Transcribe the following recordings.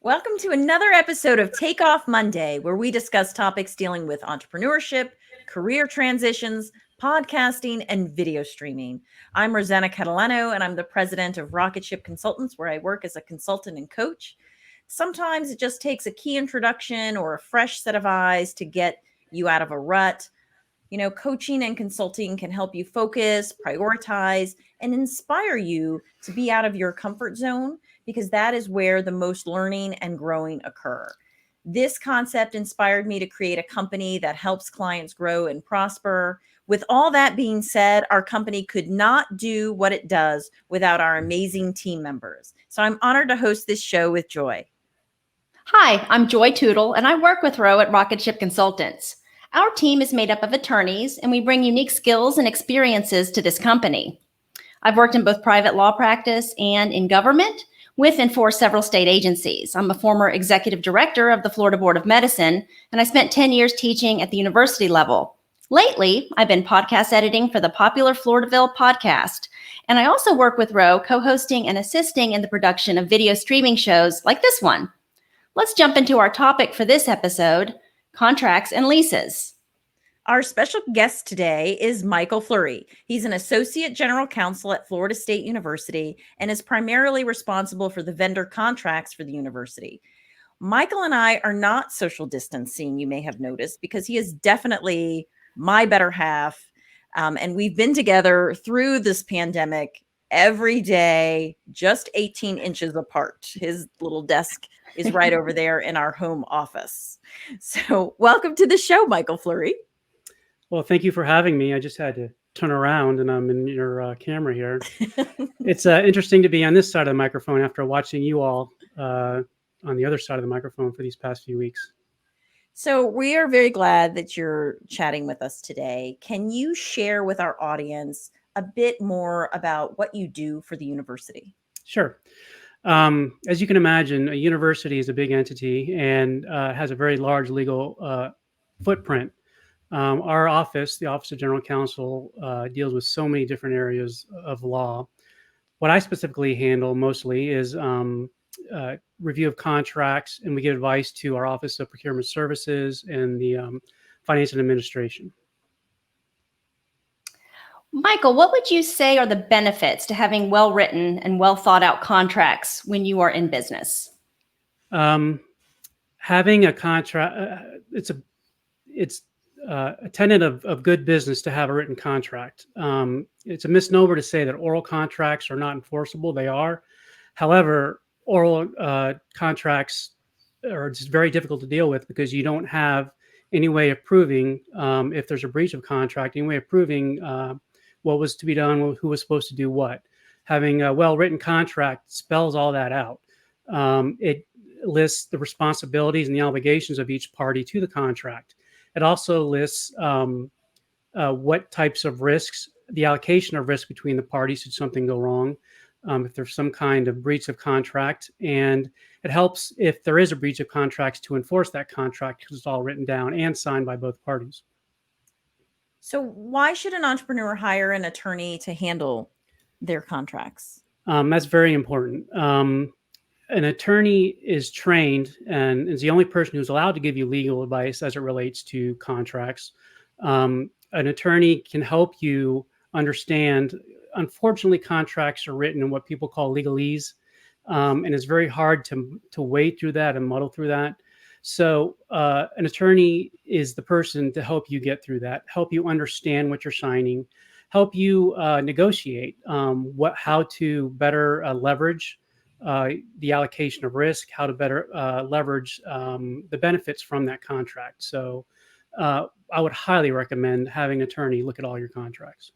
Welcome to another episode of Take Off Monday, where we discuss topics dealing with entrepreneurship, career transitions, podcasting, and video streaming. I'm Rosanna Catalano, and I'm the president of Rocket Ship Consultants, where I work as a consultant and coach. Sometimes it just takes a key introduction or a fresh set of eyes to get you out of a rut. You know, coaching and consulting can help you focus, prioritize, and inspire you to be out of your comfort zone, because that is where the most learning and growing occur. This concept inspired me to create a company that helps clients grow and prosper. With all that being said, our company could not do what it does without our amazing team members. So I'm honored to host this show with Joy. Hi, I'm Joy Tootle, and I work with Ro at Rocket Ship Consultants. Our team is made up of attorneys, and we bring unique skills and experiences to this company. I've worked in both private law practice and in government, with and for several state agencies. I'm a former executive director of the Florida Board of Medicine, and I spent 10 years teaching at the university level. Lately, I've been podcast editing for the popular Floridaville podcast, and I also work with Ro co-hosting and assisting in the production of video streaming shows like this one. Let's jump into our topic for this episode, contracts and leases. Our special guest today is Michael Flury. He's an Associate General Counsel at Florida State University and is primarily responsible for the vendor contracts for the university. Michael and I are not social distancing, you may have noticed, because he is definitely my better half. And we've been together through this pandemic every day, just 18 inches apart. His little desk is right over there in our home office. So welcome to the show, Michael Flury. Well, thank you for having me. I just had to turn around and I'm in your camera here. It's interesting to be on this side of the microphone after watching you all on the other side of the microphone for these past few weeks. So we are very glad that you're chatting with us today. Can you share with our audience a bit more about what you do for the university? Sure. As you can imagine, a university is a big entity and has a very large legal footprint. Our office, the Office of General Counsel, deals with so many different areas of law. What I specifically handle mostly is review of contracts, and we give advice to our Office of Procurement Services and the Finance and Administration. Michael, what would you say are the benefits to having well-written and well-thought-out contracts when you are in business? Having a contract, it's a tenet of good business to have a written contract. It's a misnomer to say that oral contracts are not enforceable. They are. However, oral contracts are just very difficult to deal with because you don't have any way of proving if there's a breach of contract, any way of proving what was to be done, who was supposed to do what. Having a well-written contract spells all that out. It lists the responsibilities and the obligations of each party to the contract. It also lists what types of risks, the allocation of risk between the parties should something go wrong, if there's some kind of breach of contract. And it helps if there is a breach of contracts to enforce that contract because it's all written down and signed by both parties. So why should an entrepreneur hire an attorney to handle their contracts? That's very important. An attorney is trained and is the only person who's allowed to give you legal advice as it relates to contracts. An attorney can help you understand. Unfortunately, contracts are written in what people call legalese, and it's very hard to wade through that and muddle through that. So an attorney is the person to help you get through that, help you understand what you're signing, help you negotiate how to better leverage the allocation of risk, how to better leverage the benefits from that contract. So I would highly recommend having an attorney look at all your contracts.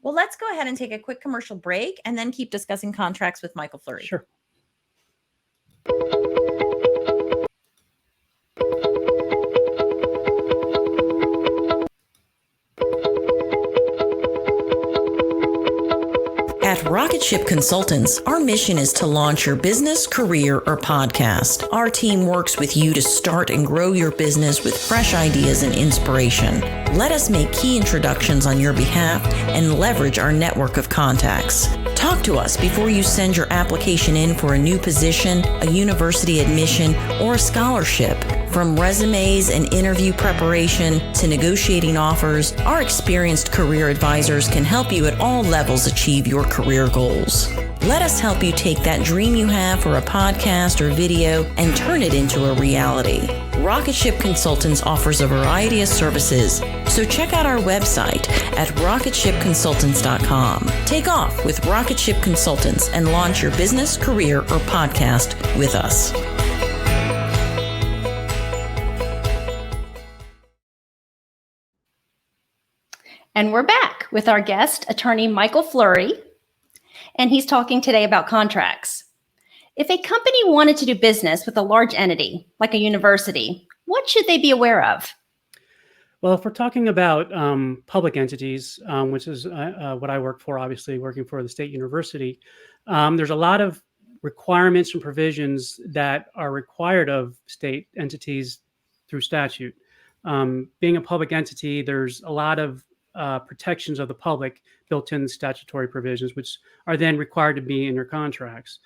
Well, let's go ahead and take a quick commercial break and then keep discussing contracts with Michael Flury. Sure. At Rocket Ship Consultants, our mission is to launch your business, career, or podcast. Our team works with you to start and grow your business with fresh ideas and inspiration. Let us make key introductions on your behalf and leverage our network of contacts. Talk Talk to us before you send your application in for a new position, a university admission, or a scholarship. From resumes and interview preparation to negotiating offers, our experienced career advisors can help you at all levels achieve your career goals. Let us help you take that dream you have for a podcast or video and turn it into a reality. Rocket Ship Consultants offers a variety of services, so check out our website at rocketshipconsultants.com. Take off with Rocket Ship Consultants and launch your business, career, or podcast with us. And we're back with our guest, attorney Michael Flury, and he's talking today about contracts. If a company wanted to do business with a large entity, like a university, what should they be aware of? Well, if we're talking about public entities, which is what I work for, obviously working for the state university, there's a lot of requirements and provisions that are required of state entities through statute. Being a public entity, there's a lot of protections of the public built in the statutory provisions, which are then required to be in your contracts.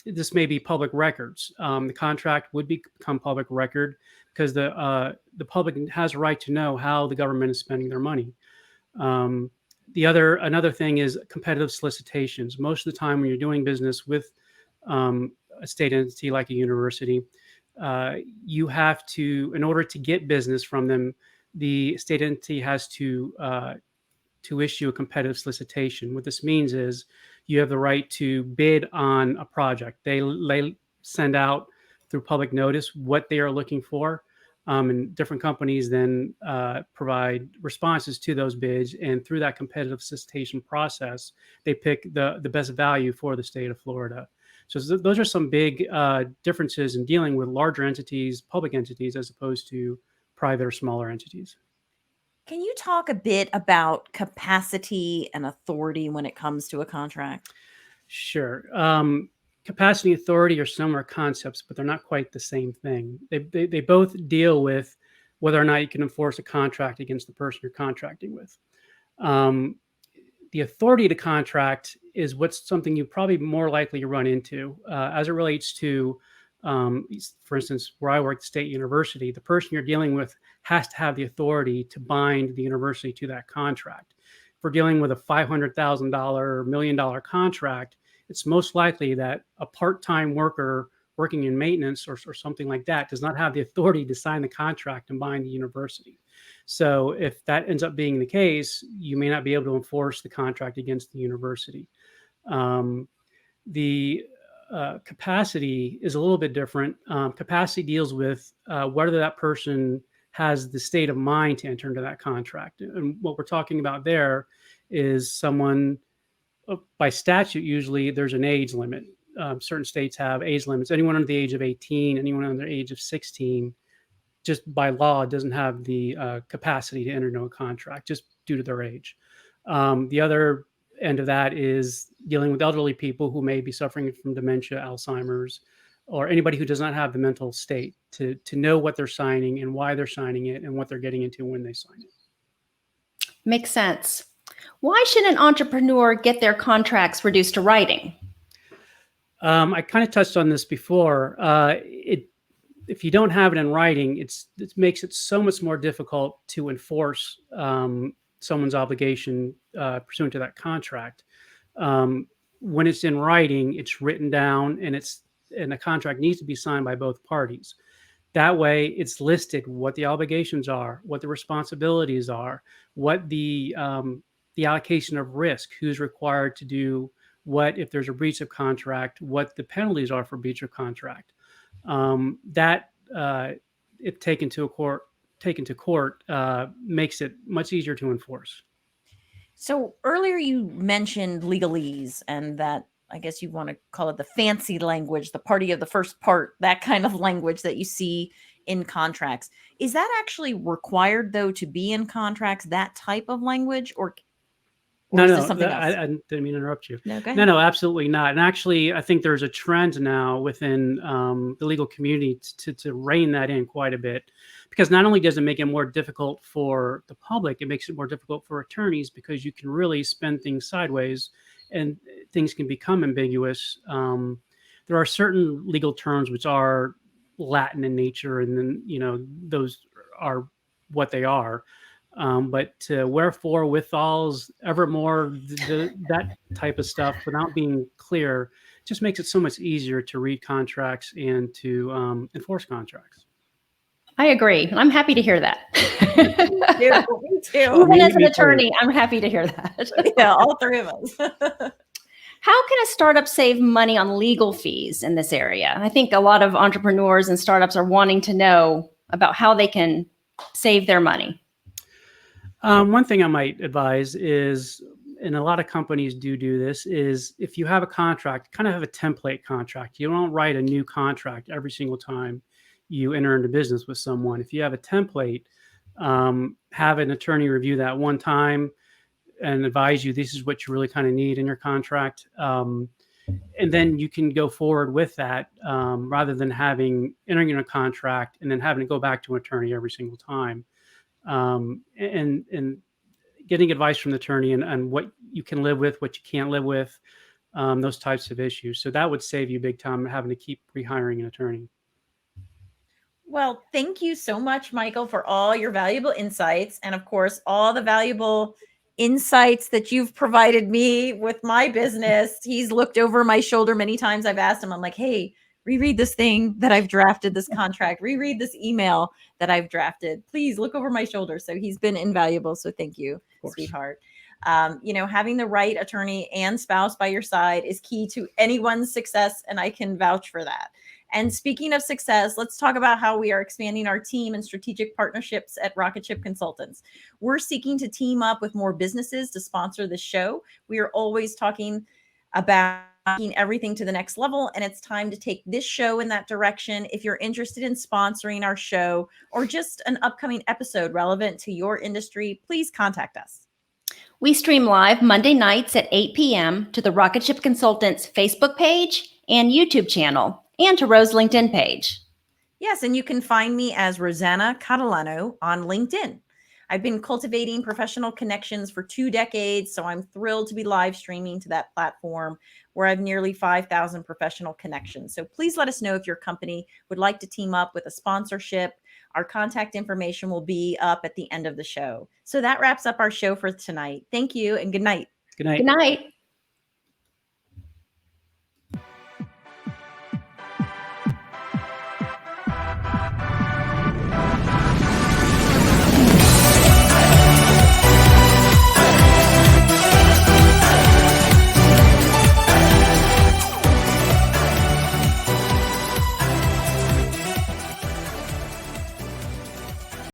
This may be public records. The contract would become public record because the public has a right to know how the government is spending their money. Another thing is competitive solicitations. Most of the time when you're doing business with a state entity like a university, you have to, in order to get business from them, the state entity has to issue a competitive solicitation. What this means is you have the right to bid on a project. They send out through public notice what they are looking for, and different companies then provide responses to those bids. And through that competitive solicitation process, they pick the best value for the state of Florida. So those are some big differences in dealing with larger entities, public entities, as opposed to private or smaller entities. Can you talk a bit about capacity and authority when it comes to a contract? Sure. Capacity and authority are similar concepts, but they're not quite the same thing. They both deal with whether or not you can enforce a contract against the person you're contracting with. The authority to contract is something you probably more likely to run into as it relates to, for instance, where I work at the state university. The person you're dealing with has to have the authority to bind the university to that contract. If we're dealing with a $500,000 or $1 million contract, it's most likely that a part-time worker working in maintenance or something like that does not have the authority to sign the contract and bind the university. So if that ends up being the case, you may not be able to enforce the contract against the university. Capacity is a little bit different. Capacity deals with whether that person has the state of mind to enter into that contract. And what we're talking about there is someone, by statute, usually there's an age limit. Certain states have age limits. Anyone under the age of 18, anyone under the age of 16, just by law doesn't have the capacity to enter into a contract just due to their age. The other end of that is dealing with elderly people who may be suffering from dementia, Alzheimer's, or anybody who does not have the mental state to know what they're signing and why they're signing it and what they're getting into when they sign it. Makes sense. Why should an entrepreneur get their contracts reduced to writing? I kind of touched on this before. If you don't have it in writing, it makes it so much more difficult to enforce someone's obligation pursuant to that contract. When it's in writing, it's written down, and the contract needs to be signed by both parties. That way, it's listed what the obligations are, what the responsibilities are, what the allocation of risk, who's required to do what if there's a breach of contract, what the penalties are for breach of contract. If taken to court, makes it much easier to enforce. So earlier you mentioned legalese, and that, I guess you want to call it the fancy language, the party of the first part, that kind of language that you see in contracts. Is that actually required, though, to be in contracts, that type of language, or No, is this something else? I didn't mean to interrupt you. No, go ahead. No, absolutely not. And actually, I think there's a trend now within the legal community to rein that in quite a bit, because not only does it make it more difficult for the public, it makes it more difficult for attorneys because you can really spin things sideways and things can become ambiguous. There are certain legal terms which are Latin in nature, and then, those are what they are. But wherefore, withals, evermore, that type of stuff without being clear just makes it so much easier to read contracts and to enforce contracts. I agree. And I'm happy to hear that. Me too. Even as an attorney, I'm happy to hear that. Yeah, all three of us. How can a startup save money on legal fees in this area? I think a lot of entrepreneurs and startups are wanting to know about how they can save their money. One thing I might advise is, and a lot of companies do this, is if you have a contract, kind of have a template contract. You don't write a new contract every single time you enter into business with someone. If you have a template, have an attorney review that one time and advise you this is what you really kind of need in your contract. And then you can go forward with that, rather than entering in a contract and then having to go back to an attorney every single time. And getting advice from the attorney and what you can live with, what you can't live with, those types of issues. So that would save you big time having to keep rehiring an attorney. Well, thank you so much, Michael, for all your valuable insights. And of course, all the valuable insights that you've provided me with my business. He's looked over my shoulder many times. I've asked him, I'm like, hey, reread this thing that I've drafted, this contract, reread this email that I've drafted. Please look over my shoulder. So he's been invaluable. So thank you, sweetheart. Having the right attorney and spouse by your side is key to anyone's success. And I can vouch for that. And speaking of success, let's talk about how we are expanding our team and strategic partnerships at Rocket Ship Consultants. We're seeking to team up with more businesses to sponsor this show. We are always talking about taking everything to the next level, and it's time to take this show in that direction. If you're interested in sponsoring our show or just an upcoming episode relevant to your industry, please contact us. We stream live Monday nights at 8 p.m. to the Rocket Ship Consultants Facebook page and YouTube channel, and to Rose's LinkedIn page. Yes, and you can find me as Rosanna Catalano on LinkedIn. I've been cultivating professional connections for 2 decades, so I'm thrilled to be live streaming to that platform where I have nearly 5,000 professional connections. So please let us know if your company would like to team up with a sponsorship. Our contact information will be up at the end of the show. So that wraps up our show for tonight. Thank you and good night. Good night. Good night.